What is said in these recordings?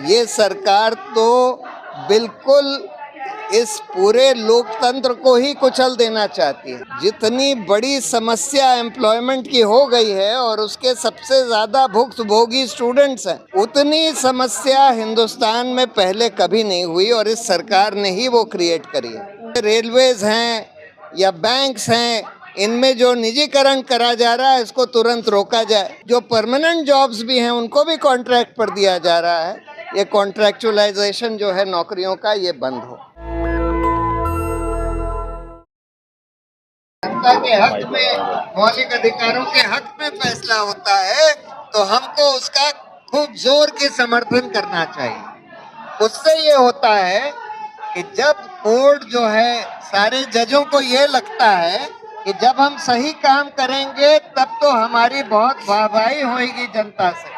ये सरकार तो बिल्कुल इस पूरे लोकतंत्र को ही कुचल देना चाहती है। जितनी बड़ी समस्या एम्प्लॉयमेंट की हो गई है और उसके सबसे ज्यादा भुक्तभोगी स्टूडेंट्स हैं, उतनी समस्या हिंदुस्तान में पहले कभी नहीं हुई और इस सरकार ने ही वो क्रिएट करी है। रेलवेज हैं या बैंक्स हैं, इनमें जो निजीकरण करा जा रहा है इसको तुरंत रोका जाए। जो परमानेंट जॉब्स भी हैं उनको भी कॉन्ट्रैक्ट पर दिया जा रहा है। ये कॉन्ट्रैक्चुअलाइजेशन जो है नौकरियों का, ये बंद हो। जनता के हक में, मौलिक अधिकारों के हक में फैसला होता है तो हमको उसका खूब जोर के समर्थन करना चाहिए। उससे ये होता है कि जब कोर्ट जो है, सारे जजों को ये लगता है कि जब हम सही काम करेंगे तब तो हमारी बहुत वाहवाही होगी जनता से,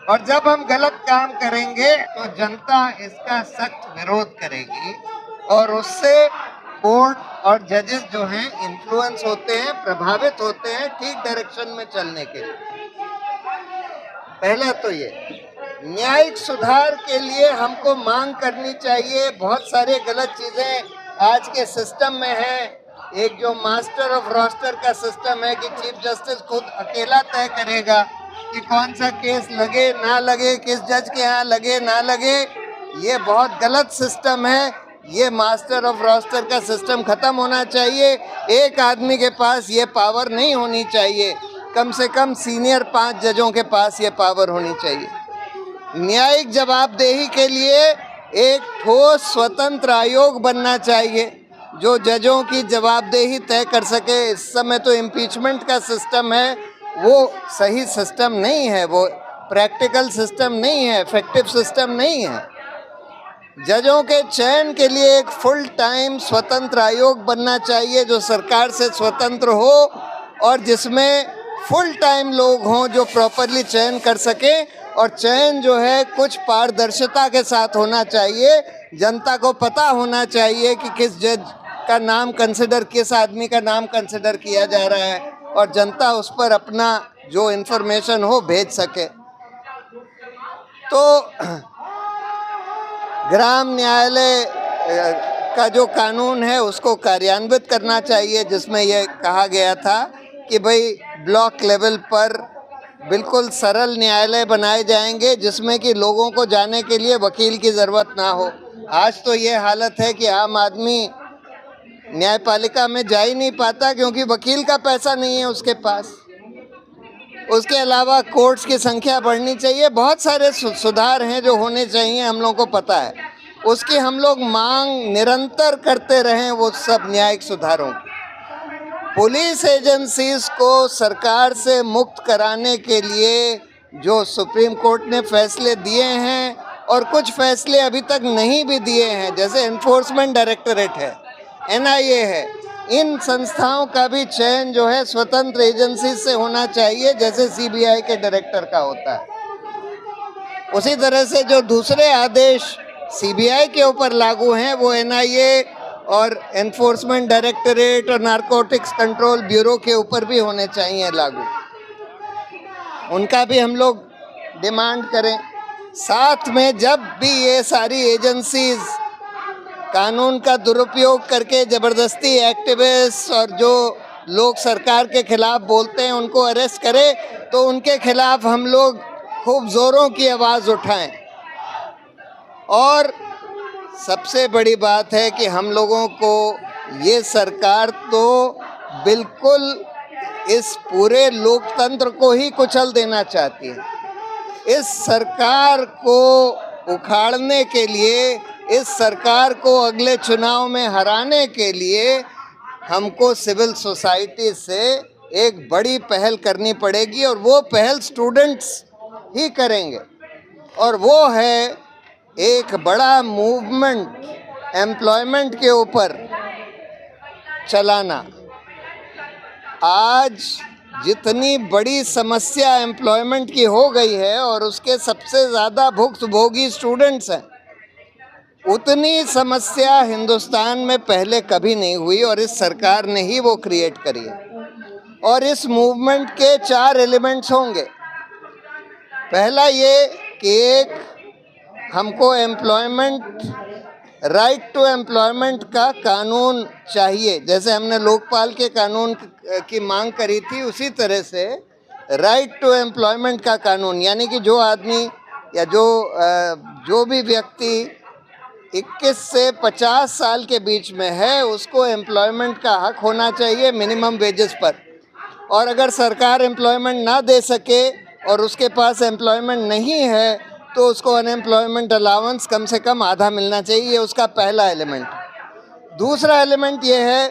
और जब हम गलत काम करेंगे तो जनता इसका सख्त विरोध करेगी और उससे कोर्ट और जजेस जो हैं इन्फ्लुएंस होते हैं, प्रभावित होते हैं ठीक डायरेक्शन में चलने के लिए। पहला तो ये न्यायिक सुधार के लिए हमको मांग करनी चाहिए। बहुत सारे गलत चीजें आज के सिस्टम में हैं। एक जो मास्टर ऑफ रोस्टर का सिस्टम है कि चीफ जस्टिस खुद अकेला तय करेगा कि कौन सा केस लगे ना लगे, किस जज के यहाँ लगे ना लगे, ये बहुत गलत सिस्टम है। ये मास्टर ऑफ रोस्टर का सिस्टम खत्म होना चाहिए। एक आदमी के पास ये पावर नहीं होनी चाहिए, कम से कम सीनियर 5 जजों के पास ये पावर होनी चाहिए। न्यायिक जवाबदेही के लिए एक ठोस स्वतंत्र आयोग बनना चाहिए जो जजों की जवाबदेही तय कर सके। इस समय तो इम्पीचमेंट का सिस्टम है, वो सही सिस्टम नहीं है, वो प्रैक्टिकल सिस्टम नहीं है, इफेक्टिव सिस्टम नहीं है। जजों के चयन के लिए एक फुल टाइम स्वतंत्र आयोग बनना चाहिए जो सरकार से स्वतंत्र हो और जिसमें फुल टाइम लोग हों जो प्रॉपरली चयन कर सकें, और चयन जो है कुछ पारदर्शिता के साथ होना चाहिए। जनता को पता होना चाहिए कि किस जज का नाम कंसिडर, किस आदमी का नाम कंसिडर किया जा रहा है, और जनता उस पर अपना जो इन्फॉर्मेशन हो भेज सके। तो ग्राम न्यायालय का जो कानून है उसको कार्यान्वित करना चाहिए, जिसमें यह कहा गया था कि भाई ब्लॉक लेवल पर बिल्कुल सरल न्यायालय बनाए जाएंगे जिसमें कि लोगों को जाने के लिए वकील की ज़रूरत ना हो। आज तो ये हालत है कि आम आदमी न्यायपालिका में जा ही नहीं पाता क्योंकि वकील का पैसा नहीं है उसके पास। उसके अलावा कोर्ट्स की संख्या बढ़नी चाहिए। बहुत सारे सुधार हैं जो होने चाहिए, हम लोगों को पता है। उसकी हम लोग मांग निरंतर करते रहें, वो सब न्यायिक सुधारों की। पुलिस एजेंसीज को सरकार से मुक्त कराने के लिए जो सुप्रीम कोर्ट ने फैसले दिए हैं और कुछ फैसले अभी तक नहीं भी दिए हैं, जैसे एनफोर्समेंट डायरेक्टरेट है, NIA है, इन संस्थाओं का भी चयन जो है स्वतंत्र एजेंसी से होना चाहिए जैसे CBI के डायरेक्टर का होता है। उसी तरह से जो दूसरे आदेश CBI के ऊपर लागू हैं वो NIA और एनफोर्समेंट डायरेक्टरेट और नारकोटिक्स कंट्रोल ब्यूरो के ऊपर भी होने चाहिए लागू। उनका भी हम लोग डिमांड करें। साथ में जब भी ये सारी एजेंसीज कानून का दुरुपयोग करके जबरदस्ती एक्टिविस्ट और जो लोग सरकार के खिलाफ बोलते हैं उनको अरेस्ट करें तो उनके खिलाफ हम लोग खूब जोरों की आवाज़ उठाएं। और सबसे बड़ी बात है कि हम लोगों को ये सरकार तो बिल्कुल इस पूरे लोकतंत्र को ही कुचल देना चाहती है। इस सरकार को उखाड़ने के लिए, इस सरकार को अगले चुनाव में हराने के लिए हमको सिविल सोसाइटी से एक बड़ी पहल करनी पड़ेगी और वो पहल स्टूडेंट्स ही करेंगे। और वो है एक बड़ा मूवमेंट एम्प्लॉयमेंट के ऊपर चलाना। आज जितनी बड़ी समस्या एम्प्लॉयमेंट की हो गई है और उसके सबसे ज़्यादा भुक्तभोगी स्टूडेंट्स हैं, उतनी समस्या हिंदुस्तान में पहले कभी नहीं हुई और इस सरकार ने ही वो क्रिएट करी है। और इस मूवमेंट के 4 एलिमेंट्स होंगे। पहला ये कि एक हमको राइट टू एम्प्लॉयमेंट का कानून चाहिए। जैसे हमने लोकपाल के कानून की मांग करी थी, उसी तरह से राइट टू एम्प्लॉयमेंट का कानून, यानी कि जो आदमी या जो भी व्यक्ति 21 से 50 साल के बीच में है, उसको एम्प्लॉयमेंट का हक होना चाहिए मिनिमम वेजेस पर। और अगर सरकार एम्प्लॉयमेंट ना दे सके और उसके पास एम्प्लॉयमेंट नहीं है, तो उसको अनएम्प्लॉयमेंट अलाउंस कम से कम आधा मिलना चाहिए। ये उसका पहला एलिमेंट। दूसरा एलिमेंट ये है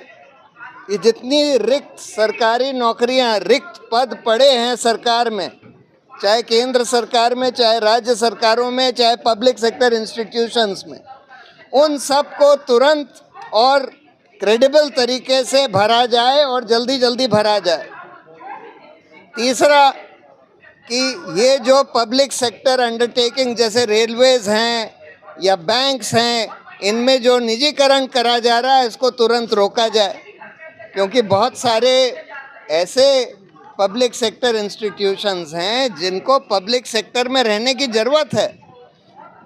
कि जितनी रिक्त सरकारी नौकरियां, रिक्त पद पड़े हैं सरकार में, चाहे केंद्र सरकार में, चाहे राज्य सरकारों में, चाहे पब्लिक सेक्टर इंस्टीट्यूशंस में, उन सब को तुरंत और क्रेडिबल तरीके से भरा जाए और जल्दी जल्दी भरा जाए। तीसरा कि ये जो पब्लिक सेक्टर अंडरटेकिंग जैसे रेलवेज हैं या बैंक्स हैं, इनमें जो निजीकरण करा जा रहा है, इसको तुरंत रोका जाए, क्योंकि बहुत सारे ऐसे पब्लिक सेक्टर इंस्टीट्यूशंस हैं जिनको पब्लिक सेक्टर में रहने की ज़रूरत है।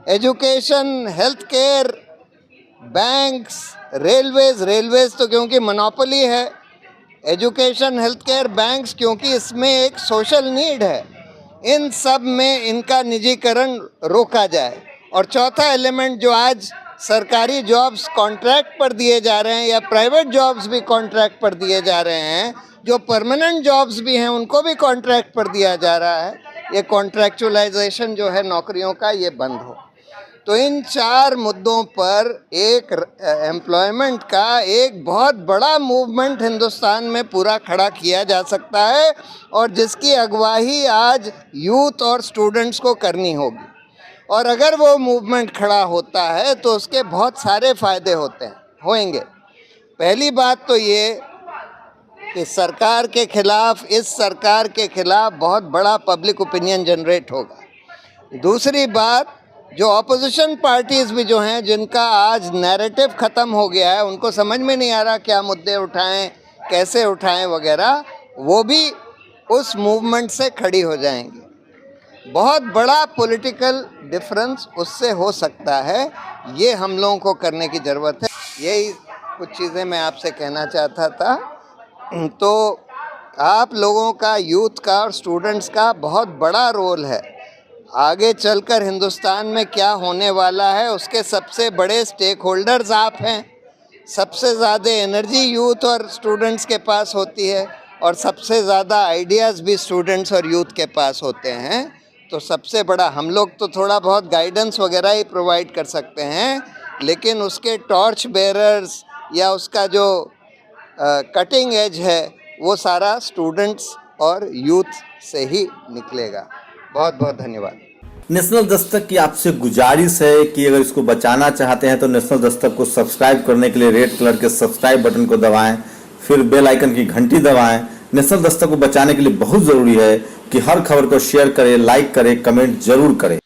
Education, health care, banks, railways तो क्योंकि मोनोपोली है, एजुकेशन, हेल्थ केयर, बैंक्स क्योंकि इसमें एक सोशल नीड है, इन सब में इनका निजीकरण रोका जाए। और चौथा एलिमेंट, जो आज सरकारी जॉब्स कॉन्ट्रैक्ट पर दिए जा रहे हैं या प्राइवेट जॉब्स भी कॉन्ट्रैक्ट पर दिए जा रहे हैं, जो परमानेंट जॉब्स भी हैं उनको भी कॉन्ट्रैक्ट पर दिया जा रहा है, ये कॉन्ट्रैक्चुअलाइजेशन जो है नौकरियों का, ये बंद हो। तो इन 4 मुद्दों पर एक एम्प्लॉयमेंट का एक बहुत बड़ा मूवमेंट हिंदुस्तान में पूरा खड़ा किया जा सकता है, और जिसकी अगुवाई आज यूथ और स्टूडेंट्स को करनी होगी। और अगर वो मूवमेंट खड़ा होता है तो उसके बहुत सारे फ़ायदे होंगे। पहली बात तो ये कि इस सरकार के खिलाफ बहुत बड़ा पब्लिक ओपिनियन जनरेट होगा। दूसरी बात, जो ऑपोजिशन पार्टीज़ भी जो हैं, जिनका आज नैरेटिव ख़त्म हो गया है, उनको समझ में नहीं आ रहा क्या मुद्दे उठाएं, कैसे उठाएं वगैरह, वो भी उस मूवमेंट से खड़ी हो जाएंगी। बहुत बड़ा पॉलिटिकल डिफरेंस उससे हो सकता है। ये हम लोगों को करने की ज़रूरत है। यही कुछ चीज़ें मैं आपसे कहना चाहता था। तो आप लोगों का, यूथ का और स्टूडेंट्स का बहुत बड़ा रोल है। आगे चलकर हिंदुस्तान में क्या होने वाला है, उसके सबसे बड़े स्टेक होल्डर्स आप हैं। सबसे ज़्यादा एनर्जी यूथ और स्टूडेंट्स के पास होती है, और सबसे ज़्यादा आइडियाज़ भी स्टूडेंट्स और यूथ के पास होते हैं। तो सबसे बड़ा, हम लोग तो थोड़ा बहुत गाइडेंस वगैरह ही प्रोवाइड कर सकते हैं, लेकिन उसके टॉर्च बेरर्स या उसका जो कटिंग एज है, वो सारा स्टूडेंट्स और यूथ से ही निकलेगा। बहुत बहुत धन्यवाद। नेशनल दस्तक की आपसे गुजारिश है कि अगर इसको बचाना चाहते हैं तो नेशनल दस्तक को सब्सक्राइब करने के लिए रेड कलर के सब्सक्राइब बटन को दबाएं, फिर बेल आइकन की घंटी दबाएं। नेशनल दस्तक को बचाने के लिए बहुत ज़रूरी है कि हर खबर को शेयर करें, लाइक करें, कमेंट जरूर करें।